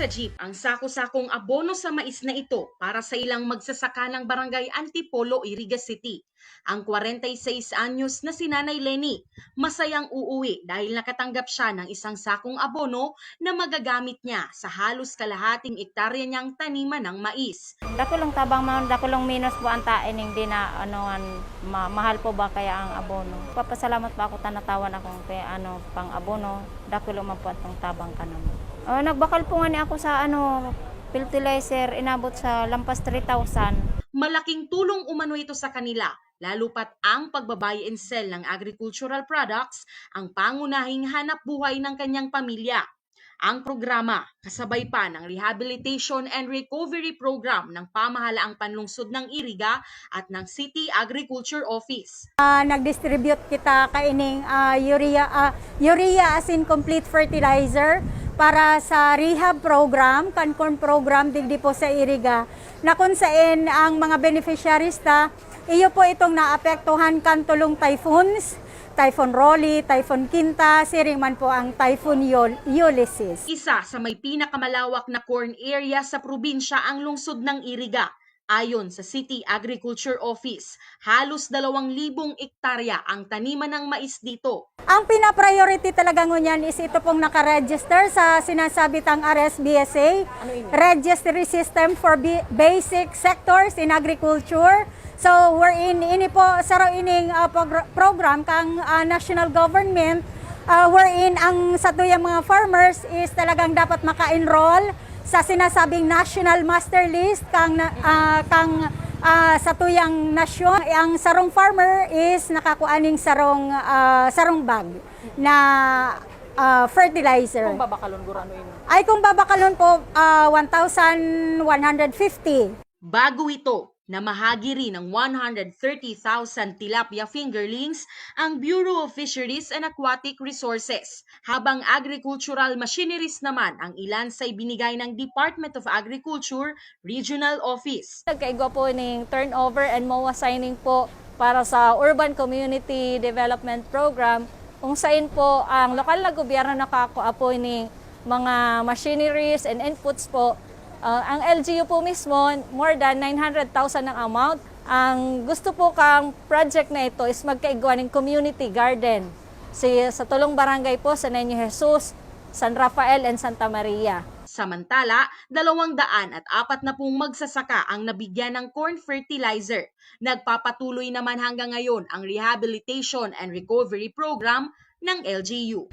sa jeep ang sako-sakong abono sa mais na ito para sa ilang magsasaka ng barangay Antipolo, Iriga City. Ang 46 anyos na si Nanay Lenny, masayang uuwi dahil nakatanggap siya ng isang sakong abono na magagamit niya sa halos kalahating ektarya niyang taniman ng mais. Dako lang tabang man, dako lang minus po ang tain hindi na mahal po ba kaya ang abono. Papasalamat pa ako tanatawan akong kaya pang abono, dako lang man po atong tabang kanamo. Nagbakal po nga ni ako sa fertilizer, inabot sa lampas 3,000. Malaking tulong umano ito sa kanila, lalo pat ang pagbabuy and sell ng agricultural products ang pangunahing hanap buhay ng kanyang pamilya. Ang programa kasabay pa ng Rehabilitation and Recovery Program ng pamahalaang panlungsod ng Iriga at ng City Agriculture Office. Nag-distribute kita kaining urea as in complete fertilizer para sa rehab program, Cancun program digdi po sa Iriga, na kung saan ang mga beneficiaries iyo po itong naapektuhan kan tulong typhoons, Typhoon Rolly, Typhoon Quinta, siring man po ang Typhoon Ulysses. Isa sa may pinakamalawak na corn area sa probinsya ang lungsod ng Iriga. Ayon sa City Agriculture Office, halos 2,000 ektarya ang taniman ng mais dito. Ang pina-priority talaga ngunyan is ito pong nakaregister sa sinasabitang RSBSA, Registry System for Basic Sectors in Agriculture. So ini po sa ining program kang national government wherein ang sa tuyang mga farmers is talagang dapat maka-enroll sa sinasabing National Master List kang sa tuyang nasyon. Ang sarong farmer is nakakuaning sarong bag na fertilizer. Kung babakalon gurano ini? Ay kung babakalon po 1,150. Bago ito, namahagi rin ng 130,000 tilapia fingerlings ang Bureau of Fisheries and Aquatic Resources, habang agricultural machineries naman ang ilan sa ibinigay ng Department of Agriculture Regional Office. Nagkaigwa po ng turnover and MOA signing po para sa Urban Community Development Program, kung saan po ang lokal na gobyerno nakakuha po ng mga machineries and inputs po. Ang LGU po mismo, more than 900,000 ang amount. Ang gusto po kang project na ito is magkaigwa ng community garden sa tulong barangay po sa Niño Jesus, San Rafael, and Santa Maria. Samantala, 240 magsasaka ang nabigyan ng corn fertilizer. Nagpapatuloy naman hanggang ngayon ang Rehabilitation and Recovery Program ng LGU.